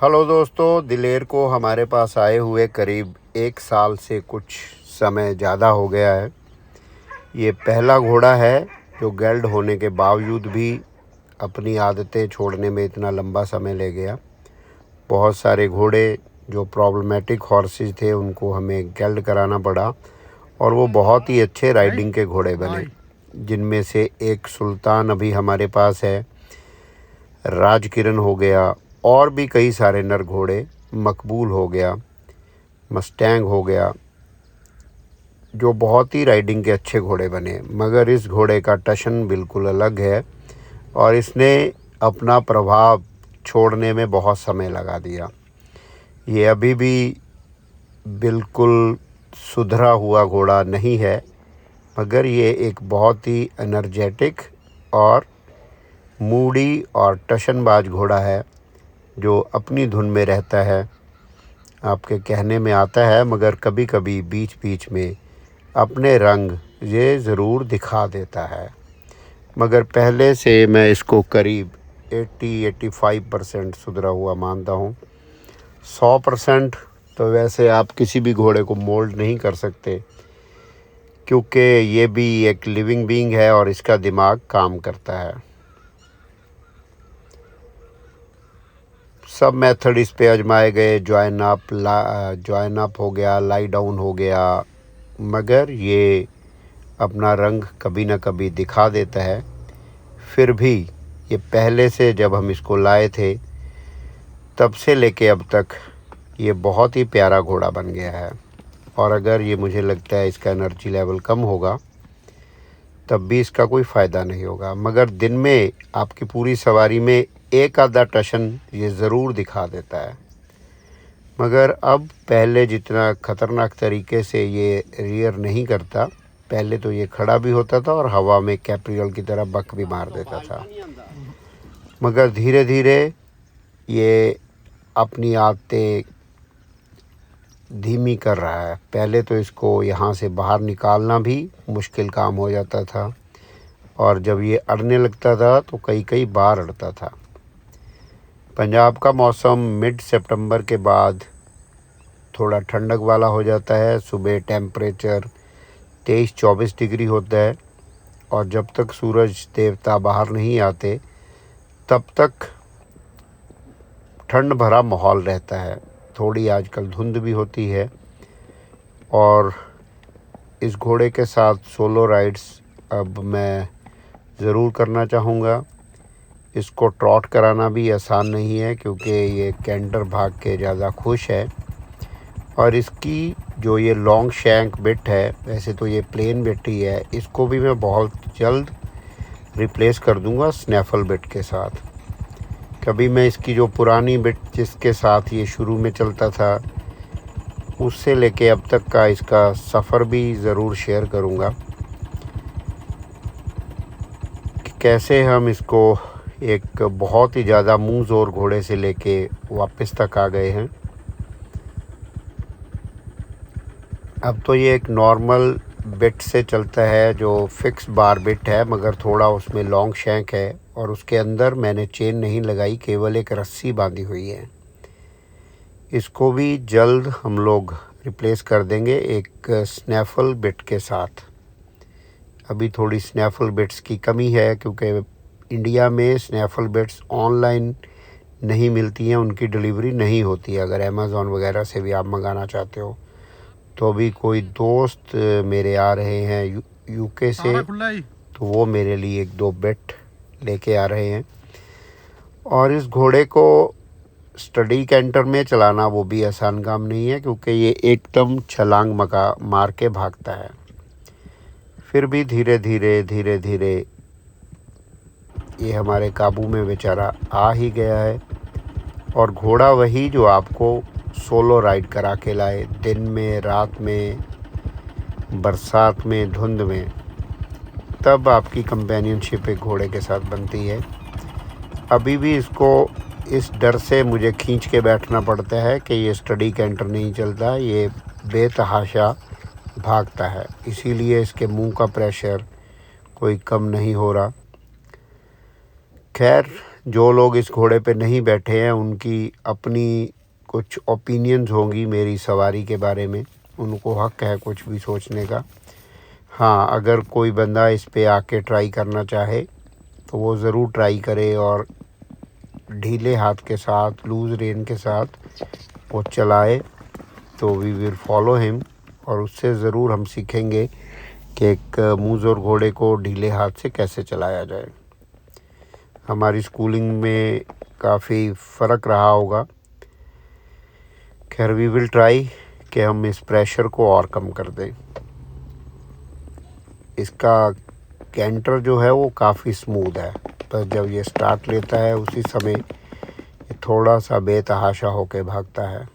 Hello दोस्तों, दिलेर को हमारे पास आए हुए करीब 1 साल से कुछ समय ज़्यादा हो गया है। ये पहला घोड़ा है जो गेल्ड होने के बावजूद भी अपनी आदतें छोड़ने में इतना लंबा समय ले गया। बहुत सारे घोड़े जो प्रॉब्लमेटिक हॉर्सेस थे उनको हमें गेल्ड कराना पड़ा और वो बहुत ही अच्छे राइडिंग के घोड़े बने, जिनमें से एक सुल्तान अभी हमारे पास है, राजकिरण हो गया और भी कई सारे नर घोड़े, मकबूल हो गया, मस्टैंग हो गया, जो बहुत ही राइडिंग के अच्छे घोड़े बने। मगर इस घोड़े का टशन बिल्कुल अलग है और इसने अपना प्रभाव छोड़ने में बहुत समय लगा दिया। ये अभी भी बिल्कुल सुधरा हुआ घोड़ा नहीं है, मगर ये एक बहुत ही एनर्जेटिक और मूडी और टशनबाज घोड़ा है जो अपनी धुन में रहता है, आपके कहने में आता है, मगर कभी कभी बीच बीच में अपने रंग ये ज़रूर दिखा देता है। मगर पहले से मैं इसको करीब 80-85% सुधरा हुआ मानता हूँ। 100% तो वैसे आप किसी भी घोड़े को मोल्ड नहीं कर सकते, क्योंकि ये भी एक लिविंग बीइंग है और इसका दिमाग काम करता है। सब मेथड इस पे आजमाए गए, जॉइन अप हो गया, लाई डाउन हो गया, मगर ये अपना रंग कभी ना कभी दिखा देता है। फिर भी ये पहले से जब हम इसको लाए थे तब से लेके अब तक ये बहुत ही प्यारा घोड़ा बन गया है। और अगर ये मुझे लगता है इसका एनर्जी लेवल कम होगा तब भी इसका कोई फ़ायदा नहीं होगा, मगर दिन में आपकी पूरी सवारी में एक आधा टशन ये ज़रूर दिखा देता है। मगर अब पहले जितना ख़तरनाक तरीके से ये रियर नहीं करता। पहले तो ये खड़ा भी होता था और हवा में कैप्रियल की तरह बक भी मार देता था, मगर धीरे धीरे ये अपनी आदतें धीमी कर रहा है। पहले तो इसको यहाँ से बाहर निकालना भी मुश्किल काम हो जाता था और जब ये अड़ने लगता था तो कई कई बार अड़ता था। पंजाब का मौसम मिड सितंबर के बाद थोड़ा ठंडक वाला हो जाता है। सुबह टेम्परेचर 23-24 डिग्री होता है और जब तक सूरज देवता बाहर नहीं आते तब तक ठंड भरा माहौल रहता है। थोड़ी आजकल धुंध भी होती है और इस घोड़े के साथ सोलो राइड्स अब मैं ज़रूर करना चाहूँगा। इसको ट्रॉट कराना भी आसान नहीं है, क्योंकि ये कैंटर भाग के ज़्यादा खुश है। और इसकी जो ये लॉन्ग शैंक बिट है, वैसे तो ये प्लेन बिट ही है, इसको भी मैं बहुत जल्द रिप्लेस कर दूंगा स्नैफल बिट के साथ। कभी मैं इसकी जो पुरानी बिट जिसके साथ ये शुरू में चलता था उससे लेके अब तक का इसका सफ़र भी ज़रूर शेयर करूंगा कि कैसे हम इसको एक बहुत ही ज़्यादा मुँह ज़ोर घोड़े से लेके वापस तक आ गए हैं। अब तो ये एक नॉर्मल बिट से चलता है जो फिक्स बार बिट है, मगर थोड़ा उसमें लॉन्ग शैंक है और उसके अंदर मैंने चेन नहीं लगाई, केवल एक रस्सी बांधी हुई है। इसको भी जल्द हम लोग रिप्लेस कर देंगे एक स्नैफल बिट के साथ। अभी थोड़ी स्नैफल बिट्स की कमी है, क्योंकि इंडिया में स्नैफल बिट्स ऑनलाइन नहीं मिलती हैं, उनकी डिलीवरी नहीं होती है। अगर अमेज़ॉन वगैरह से भी आप मंगाना चाहते हो तो अभी कोई दोस्त मेरे आ रहे हैं यूके से, तो वो मेरे लिए 1-2 बिट लेके आ रहे हैं। और इस घोड़े को स्टडी कैंटर में चलाना वो भी आसान काम नहीं है, क्योंकि ये एकदम छलांग मार के भागता है। फिर भी धीरे धीरे ये हमारे काबू में बेचारा आ ही गया है। और घोड़ा वही जो आपको सोलो राइड करा के लाए, दिन में, रात में, बरसात में, धुंध में, तब आपकी कंपेनियनशिप एक घोड़े के साथ बनती है। अभी भी इसको इस डर से मुझे खींच के बैठना पड़ता है कि ये स्टडी कैंटर नहीं चलता, ये बेतहाशा भागता है, इसीलिए इसके मुंह का प्रेशर कोई कम नहीं हो रहा। खैर, जो लोग इस घोड़े पे नहीं बैठे हैं उनकी अपनी कुछ ओपिनियंस होंगी मेरी सवारी के बारे में, उनको हक है कुछ भी सोचने का। हाँ, अगर कोई बंदा इस पे आके ट्राई करना चाहे तो वो ज़रूर ट्राई करे और ढीले हाथ के साथ, लूज़ रेन के साथ वो चलाए, तो वी विल फॉलो हिम। और उससे ज़रूर हम सीखेंगे कि एक मूज़ और घोड़े को ढीले हाथ से कैसे चलाया जाए। हमारी स्कूलिंग में काफ़ी फ़र्क रहा होगा। खैर वी विल ट्राई कि हम इस प्रेशर को और कम कर दें। इसका कैंटर जो है वो काफ़ी स्मूथ है, पर जब ये स्टार्ट लेता है उसी समय ये थोड़ा सा बेतहाशा होके भागता है।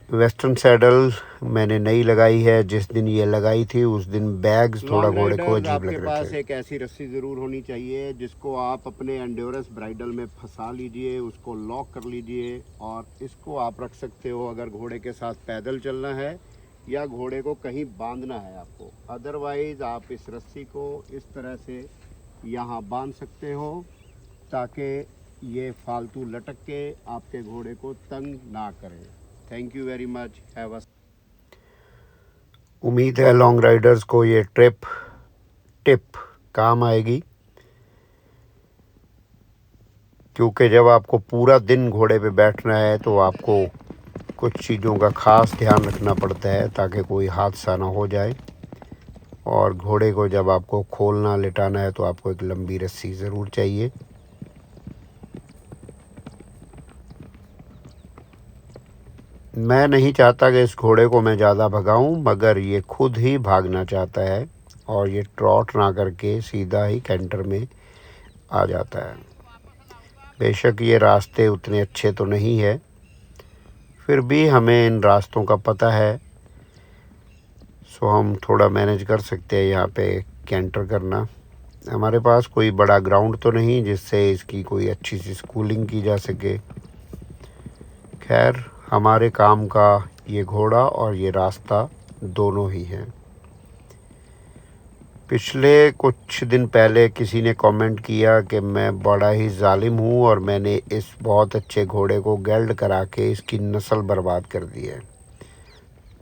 वेस्टर्न सैडल मैंने नई लगाई है, जिस दिन ये लगाई थी उस दिन बैग्स थोड़ा घोड़े को अजीब लग रहे थे। आपके पास एक ऐसी रस्सी ज़रूर होनी चाहिए जिसको आप अपने एंड्योरेंस ब्राइडल में फंसा लीजिए, उसको लॉक कर लीजिए और इसको आप रख सकते हो अगर घोड़े के साथ पैदल चलना है या घोड़े को कहीं बांधना है आपको। अदरवाइज़ आप इस रस्सी को इस तरह से यहाँ बांध सकते हो ताकि ये फालतू लटक के आपके घोड़े को तंग ना करे। Thank you very much. Have a उम्मीद है लॉन्ग राइडर्स को ये टिप काम आएगी, क्योंकि जब आपको पूरा दिन घोड़े पे बैठना है तो आपको कुछ चीज़ों का ख़ास ध्यान रखना पड़ता है ताकि कोई हादसा ना हो जाए। और घोड़े को जब आपको खोलना लिटाना है तो आपको एक लंबी रस्सी ज़रूर चाहिए। मैं नहीं चाहता कि इस घोड़े को मैं ज़्यादा भगाऊं, मगर ये खुद ही भागना चाहता है और ये ट्रॉट ना करके सीधा ही कैंटर में आ जाता है। बेशक ये रास्ते उतने अच्छे तो नहीं है, फिर भी हमें इन रास्तों का पता है, सो हम थोड़ा मैनेज कर सकते हैं यहाँ पे कैंटर करना। हमारे पास कोई बड़ा ग्राउंड तो नहीं जिससे इसकी कोई अच्छी सी स्कूलिंग की जा सके। खैर हमारे काम का ये घोड़ा और ये रास्ता दोनों ही हैं। पिछले कुछ दिन पहले किसी ने कमेंट किया कि मैं बड़ा ही जालिम हूँ और मैंने इस बहुत अच्छे घोड़े को गेल्ड करा के इसकी नस्ल बर्बाद कर दी है।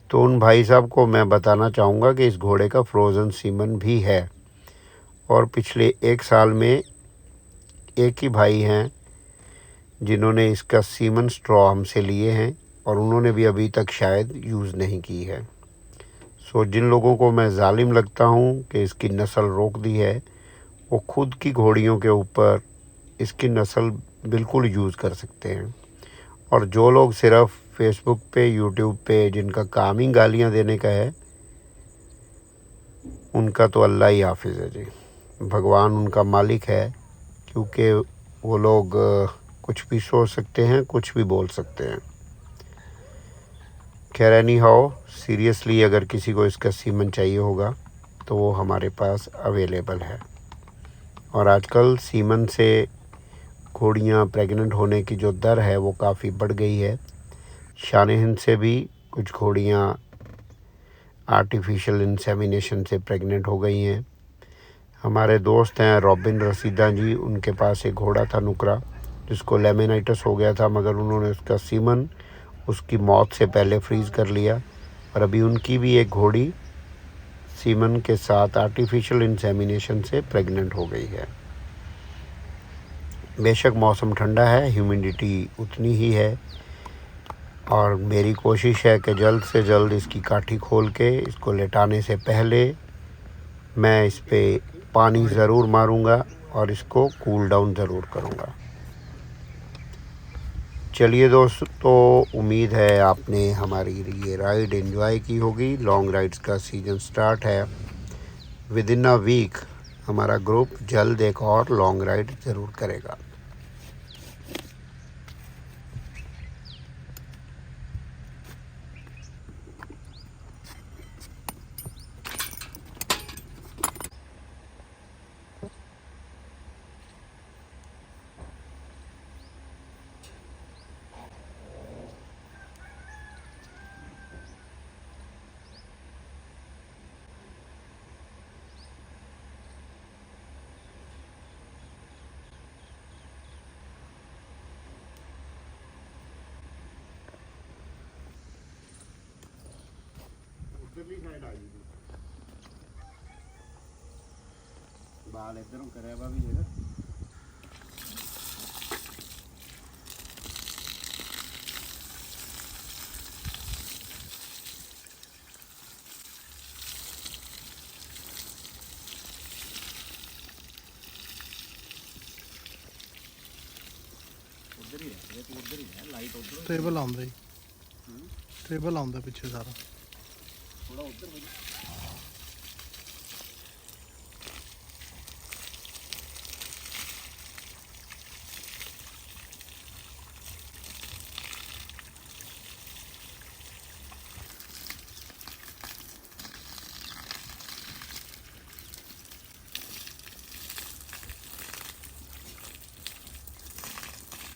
तो उन भाई साहब को मैं बताना चाहूँगा कि इस घोड़े का फ्रोज़न सीमन भी है और पिछले 1 साल में एक ही भाई हैं जिन्होंने इसका सीमन स्ट्रॉ हमसे लिए हैं और उन्होंने भी अभी तक शायद यूज़ नहीं की है। सो जिन लोगों को मैं जालिम लगता हूँ कि इसकी नस्ल रोक दी है, वो खुद की घोड़ियों के ऊपर इसकी नस्ल बिल्कुल यूज़ कर सकते हैं। और जो लोग सिर्फ फेसबुक पे, यूट्यूब पे जिनका काम ही गालियाँ देने का है, उनका तो अल्लाह ही हाफिज़ है जी। भगवान उनका मालिक है, क्योंकि वो लोग कुछ भी सोच सकते हैं, कुछ भी बोल सकते हैं। खैर एनी हाउ, सीरियसली अगर किसी को इसका सीमन चाहिए होगा तो वो हमारे पास अवेलेबल है। और आजकल सीमन से घोड़ियाँ प्रेग्नेंट होने की जो दर है वो काफ़ी बढ़ गई है। शान हिंद से भी कुछ घोड़ियाँ आर्टिफिशियल इंसेमिनेशन से प्रेग्नेंट हो गई हैं। हमारे दोस्त हैं रॉबिन रसीदा जी, उनके पास एक घोड़ा था नुकरा जिसको लेमेनाइटिस हो गया था, मगर उन्होंने उसका सीमन उसकी मौत से पहले फ्रीज़ कर लिया और अभी उनकी भी एक घोड़ी सीमन के साथ आर्टिफिशियल इंसेमिनेशन से प्रेग्नेंट हो गई है। बेशक मौसम ठंडा है, ह्यूमिडिटी उतनी ही है और मेरी कोशिश है कि जल्द से जल्द इसकी काठी खोल के इसको लेटाने से पहले मैं इस पे पानी ज़रूर मारूंगा और इसको कूल डाउन ज़रूर करूंगा। चलिए दोस्तों, उम्मीद है आपने हमारी ये राइड एंजॉय की होगी। लॉन्ग राइड्स का सीज़न स्टार्ट है। विद इन अ वीक हमारा ग्रुप जल्द एक और लॉन्ग राइड ज़रूर करेगा। ਲਾਲ ਇਧਰੋਂ ਕਰਿਆ ਵਾ ਵੀ ਹੈਗਾ। उधर ही है तो उधर ही है लाइट उधर ਟੇਬਲ ਆਉਂਦਾ ਜੀ, ਟੇਬਲ ਆਉਂਦਾ ਪਿੱਛੇ ਸਾਰਾ। थोड़ा उधर